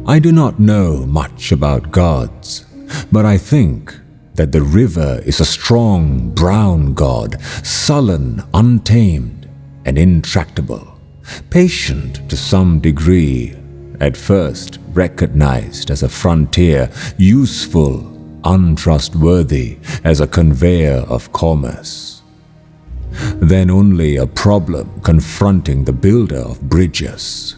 I do not know much about gods, but I think that the river is a strong brown god, sullen, untamed, and intractable, patient to some degree, at first recognized as a frontier, useful, untrustworthy as a conveyor of commerce. Then only a problem confronting the builder of bridges.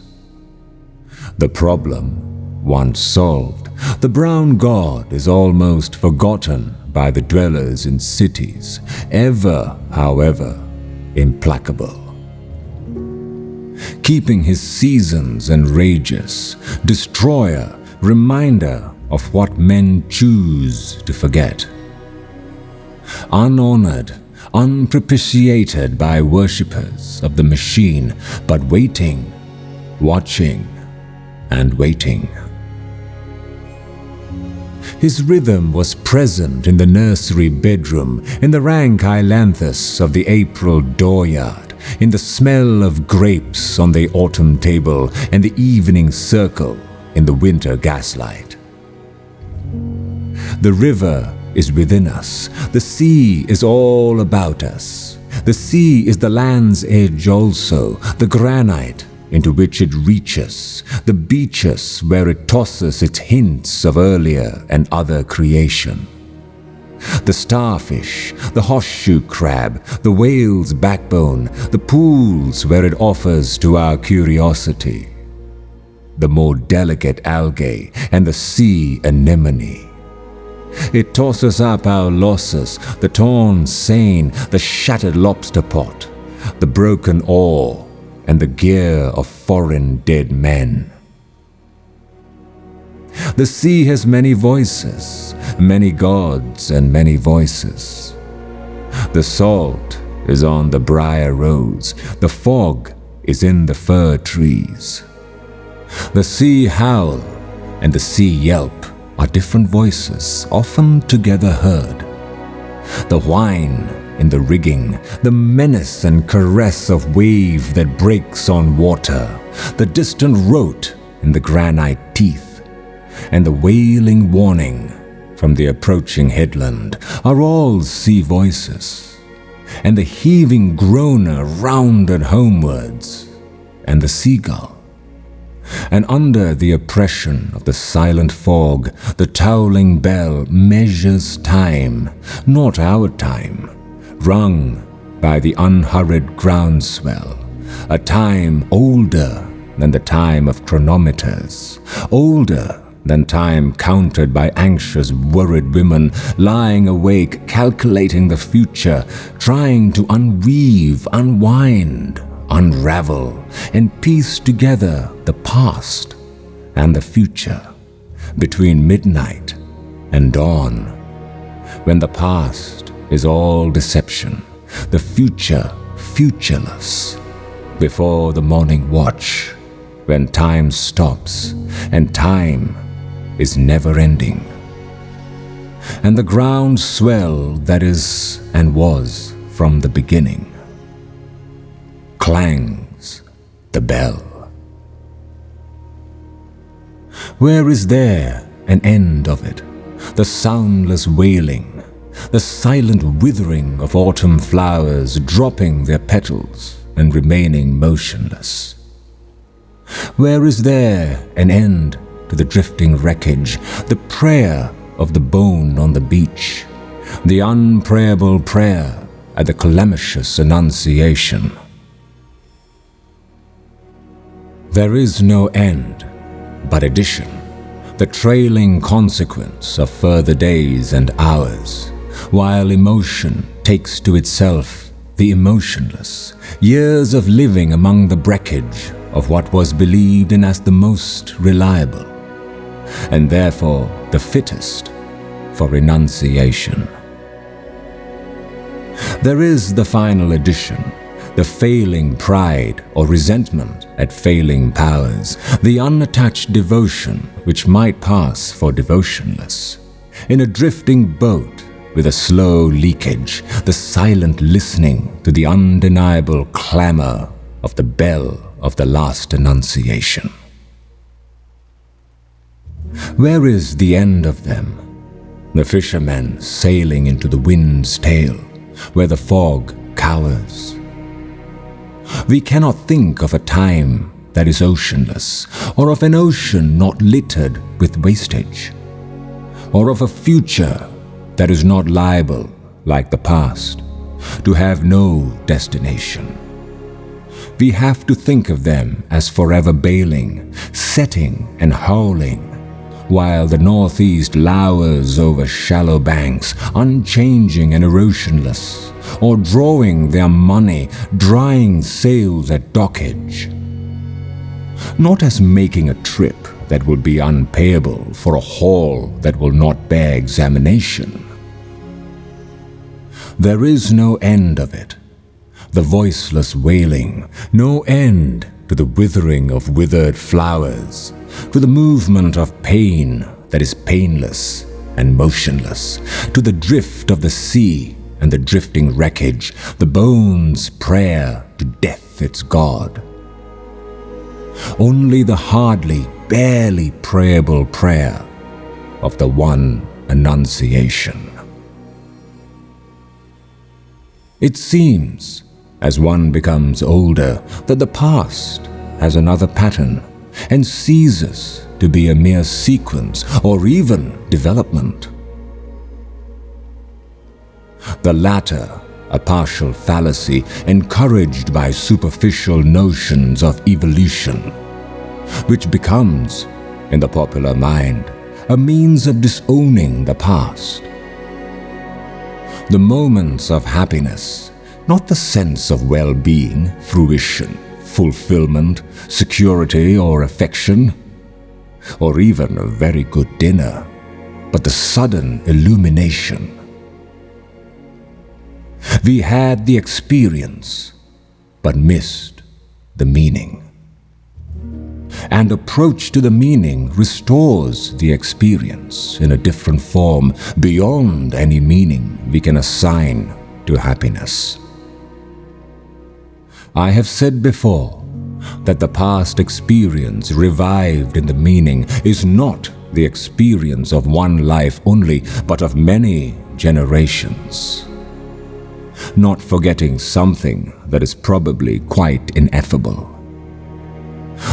The problem, once solved, the brown god is almost forgotten by the dwellers in cities, ever, however, implacable. Keeping his seasons and rages, destroyer, reminder of what men choose to forget. Unhonored, unpropitiated by worshippers of the machine, but waiting, watching, and waiting. His rhythm was present in the nursery bedroom, in the rank ailanthus of the April dooryard, in the smell of grapes on the autumn table, and the evening circle in the winter gaslight. The river is within us. The sea is all about us. The sea is the land's edge also, the granite into which it reaches, the beaches where it tosses its hints of earlier and other creation. The starfish, the horseshoe crab, the whale's backbone, the pools where it offers to our curiosity, the more delicate algae and the sea anemone. It tosses up our losses, the torn seine, the shattered lobster pot, the broken oar, and the gear of foreign dead men. The sea has many voices, many gods and many voices. The salt is on the briar rose, the fog is in the fir trees. The sea howl and the sea yelp are different voices, often together heard. The whine in the rigging, the menace and caress of wave that breaks on water, the distant rote in the granite teeth, and the wailing warning from the approaching headland are all sea voices, and the heaving groaner rounded homewards, and the seagull. And under the oppression of the silent fog, the towling bell measures time, not our time, rung by the unhurried groundswell, a time older than the time of chronometers, older than time counted by anxious, worried women lying awake, calculating the future, trying to unweave, unwind, unravel, and piece together the past and the future between midnight and dawn, when the past is all deception, the future futureless, before the morning watch, when time stops and time is never ending, and the ground swell that is and was from the beginning. Clangs the bell. Where is there an end of it? The soundless wailing, the silent withering of autumn flowers dropping their petals and remaining motionless. Where is there an end to the drifting wreckage, the prayer of the bone on the beach, the unprayable prayer at the calamitous annunciation? There is no end, but addition, the trailing consequence of further days and hours, while emotion takes to itself the emotionless, years of living among the wreckage of what was believed in as the most reliable, and therefore the fittest for renunciation. There is the final addition, the failing pride or resentment at failing powers, the unattached devotion which might pass for devotionless. In a drifting boat with a slow leakage, the silent listening to the undeniable clamor of the bell of the last annunciation. 「 of the last annunciation. Where is the end of them? The fishermen sailing into the wind's tail, where the fog cowers. We cannot think of a time that is oceanless, or of an ocean not littered with wastage, or of a future that is not liable, like the past, to have no destination. We have to think of them as forever bailing, setting and howling, while the northeast lowers over shallow banks, unchanging and erosionless, or drawing their money, drying sails at dockage. Not as making a trip that will be unpayable for a haul that will not bear examination. There is no end of it, the voiceless wailing, no end to the withering of withered flowers, to the movement of pain that is painless and motionless, to the drift of the sea and the drifting wreckage, the bone's prayer to death its God. Only the hardly, barely prayable prayer of the one Annunciation. It seems, as one becomes older, that the past has another pattern and ceases to be a mere sequence or even development. The latter, a partial fallacy encouraged by superficial notions of evolution, which becomes, in the popular mind, a means of disowning the past. The moments of happiness, not the sense of well-being, fruition, fulfillment, security or affection, or even a very good dinner, but the sudden illumination. We had the experience, but missed the meaning. And approach to the meaning restores the experience in a different form beyond any meaning we can assign to happiness. I have said before that the past experience revived in the meaning is not the experience of one life only, but of many generations. Not forgetting something that is probably quite ineffable.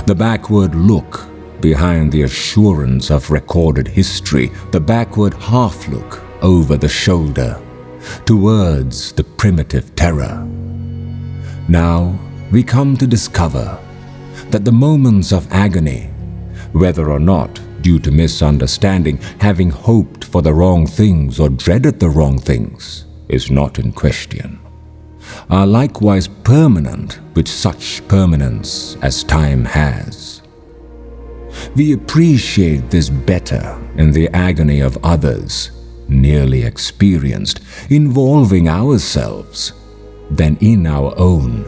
The backward look behind the assurance of recorded history, the backward half-look over the shoulder towards the primitive terror. Now we come to discover that the moments of agony, whether or not due to misunderstanding, having hoped for the wrong things or dreaded the wrong things, is not in question, are likewise permanent with such permanence as time has. We appreciate this better in the agony of others, nearly experienced, involving ourselves, than in our own.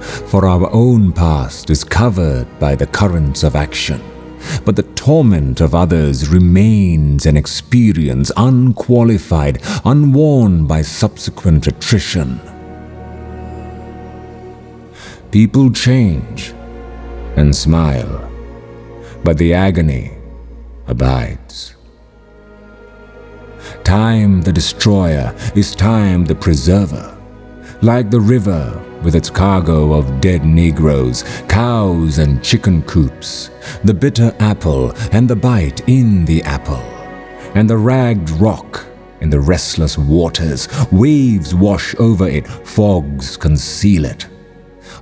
For our own past is covered by the currents of action, but the torment of others remains an experience unqualified, unworn by subsequent attrition. People change and smile, but the agony abides. Time the destroyer is time the preserver, like the river with its cargo of dead Negroes, cows and chicken coops, the bitter apple and the bite in the apple, and the ragged rock in the restless waters. Waves wash over it, fogs conceal it.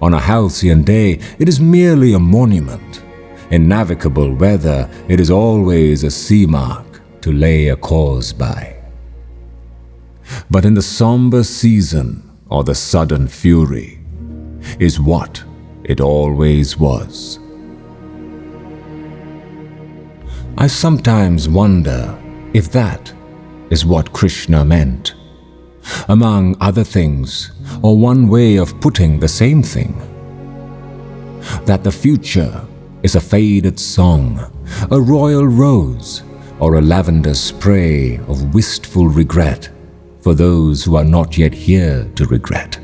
On a halcyon day, it is merely a monument. In navigable weather, it is always a sea mark to lay a course by. But in the somber season, or the sudden fury, is what it always was. I sometimes wonder if that is what Krishna meant, among other things, or one way of putting the same thing. That the future is a faded song, a royal rose, or a lavender spray of wistful regret for those who are not yet here to regret,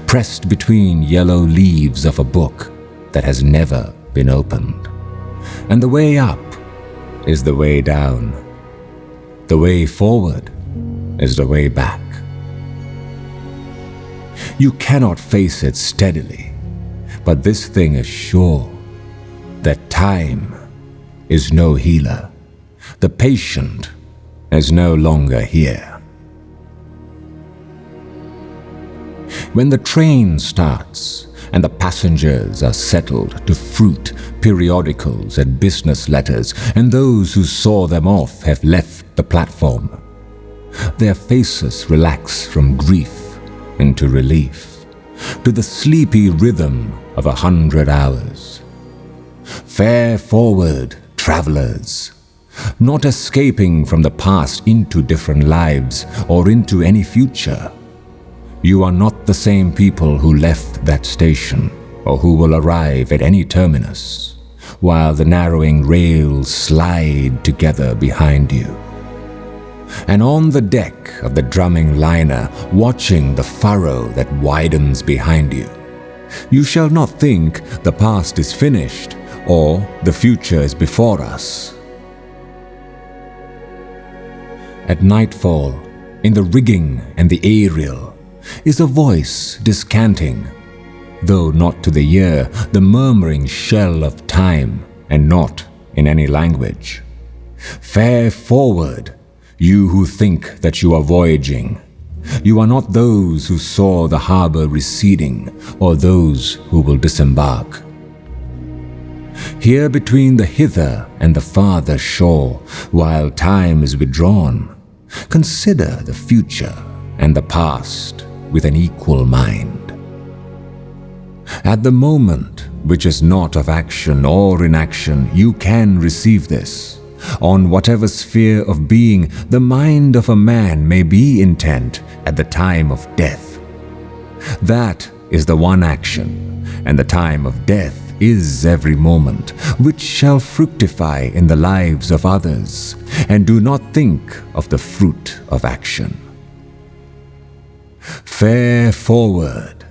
pressed between yellow leaves of a book that has never been opened. And the way up is the way down. The way forward is the way back. You cannot face it steadily, but this thing is sure, that time is no healer. The patient is no longer here. When the train starts and the passengers are settled to fruit, periodicals and business letters, and those who saw them off have left the platform, their faces relax from grief into relief, to the sleepy rhythm of 100 hours. Fare forward, travelers, not escaping from the past into different lives or into any future. You are not the same people who left that station or who will arrive at any terminus, while the narrowing rails slide together behind you. And on the deck of the drumming liner, watching the furrow that widens behind you, you shall not think the past is finished or the future is before us. At nightfall, in the rigging and the aerial, is a voice descanting, though not to the ear, the murmuring shell of time, and not in any language. Fare forward, you who think that you are voyaging. You are not those who saw the harbor receding, or those who will disembark. Here between the hither and the farther shore, while time is withdrawn, consider the future and the past with an equal mind. At the moment, which is not of action or inaction, you can receive this. On whatever sphere of being the mind of a man may be intent at the time of death. That is the one action, and the time of death is every moment, which shall fructify in the lives of others, and do not think of the fruit of action. Fare forward,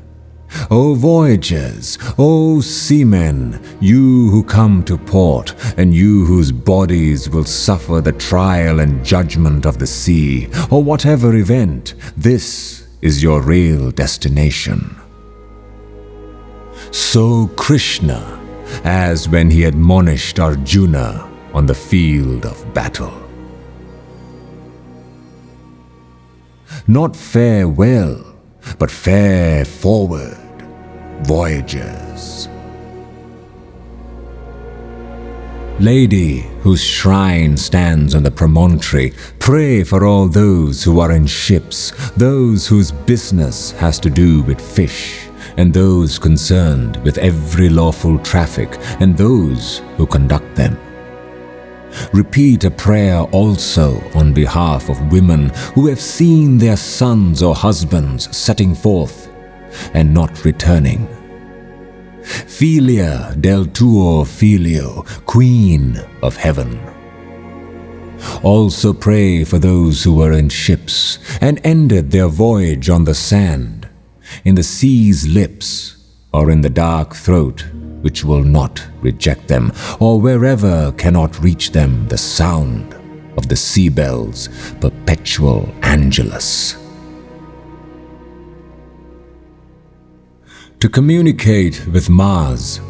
O voyagers, O seamen, you who come to port, and you whose bodies will suffer the trial and judgment of the sea, or whatever event, this is your real destination. So Krishna, as when he admonished Arjuna on the field of battle. Not farewell, but fare forward, voyagers. Lady, whose shrine stands on the promontory, pray for all those who are in ships, those whose business has to do with fish, and those concerned with every lawful traffic, and those who conduct them. Repeat a prayer also on behalf of women who have seen their sons or husbands setting forth and not returning. Filia del tuo filio, Queen of Heaven. Also pray for those who were in ships and ended their voyage on the sand, in the sea's lips, or in the dark throat, which will not reject them, or wherever cannot reach them the sound of the sea bell's perpetual angelus. To communicate with Mars,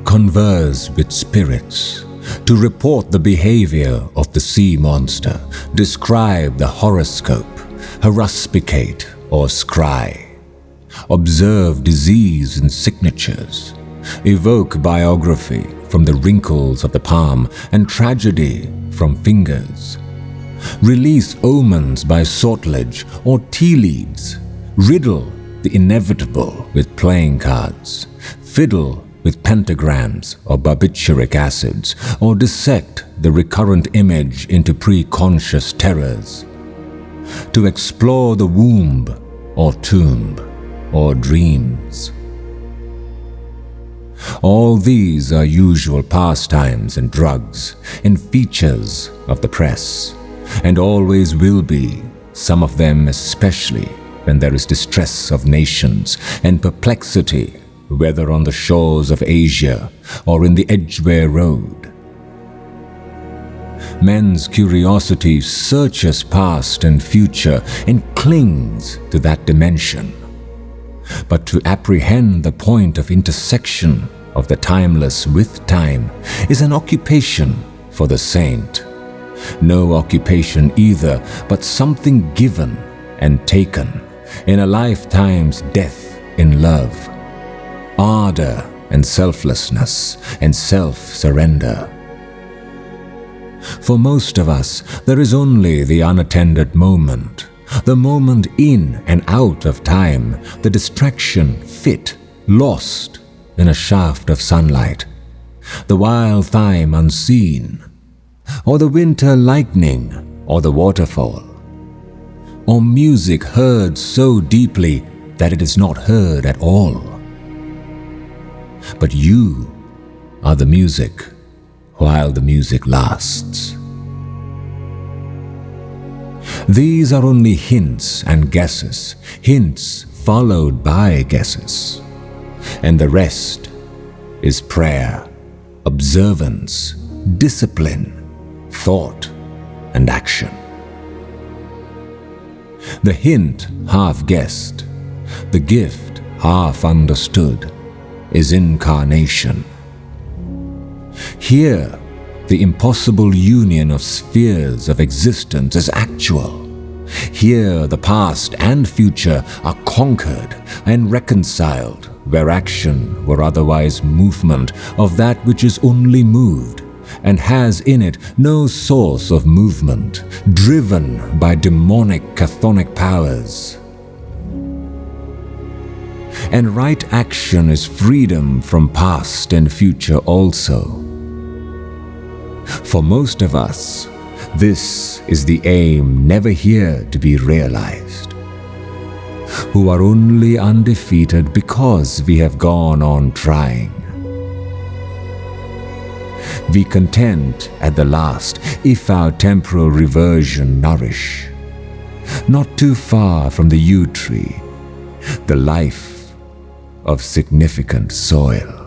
converse with spirits, to report the behavior of the sea monster, describe the horoscope, haruspicate or scry, observe disease and signatures, evoke biography from the wrinkles of the palm and tragedy from fingers, release omens by sortilege or tea leaves, riddle the inevitable with playing cards, fiddle with pentagrams or barbituric acids, or dissect the recurrent image into pre-conscious terrors, to explore the womb or tomb or dreams. All these are usual pastimes and drugs and features of the press, and always will be, some of them especially when there is distress of nations and perplexity, whether on the shores of Asia or in the Edgware Road. Men's curiosity searches past and future and clings to that dimension. But to apprehend the point of intersection of the timeless with time is an occupation for the saint. No occupation either, but something given and taken in a lifetime's death in love, ardor and selflessness and self-surrender. For most of us, there is only the unattended moment, the moment in and out of time, the distraction fit, lost in a shaft of sunlight, the wild thyme unseen, or the winter lightning, or the waterfall, or music heard so deeply that it is not heard at all. But you are the music while the music lasts. These are only hints and guesses, hints followed by guesses, and the rest is prayer, observance, discipline, thought, and action. The hint half guessed, the gift half understood, is incarnation. Here, the impossible union of spheres of existence is actual. Here, the past and future are conquered and reconciled, where action were otherwise movement of that which is only moved, and has in it no source of movement, driven by demonic chthonic powers. And right action is freedom from past and future also. For most of us, this is the aim never here to be realized, who are only undefeated because we have gone on trying. We content at the last if our temporal reversion nourish, not too far from the yew tree, the life of significant soil.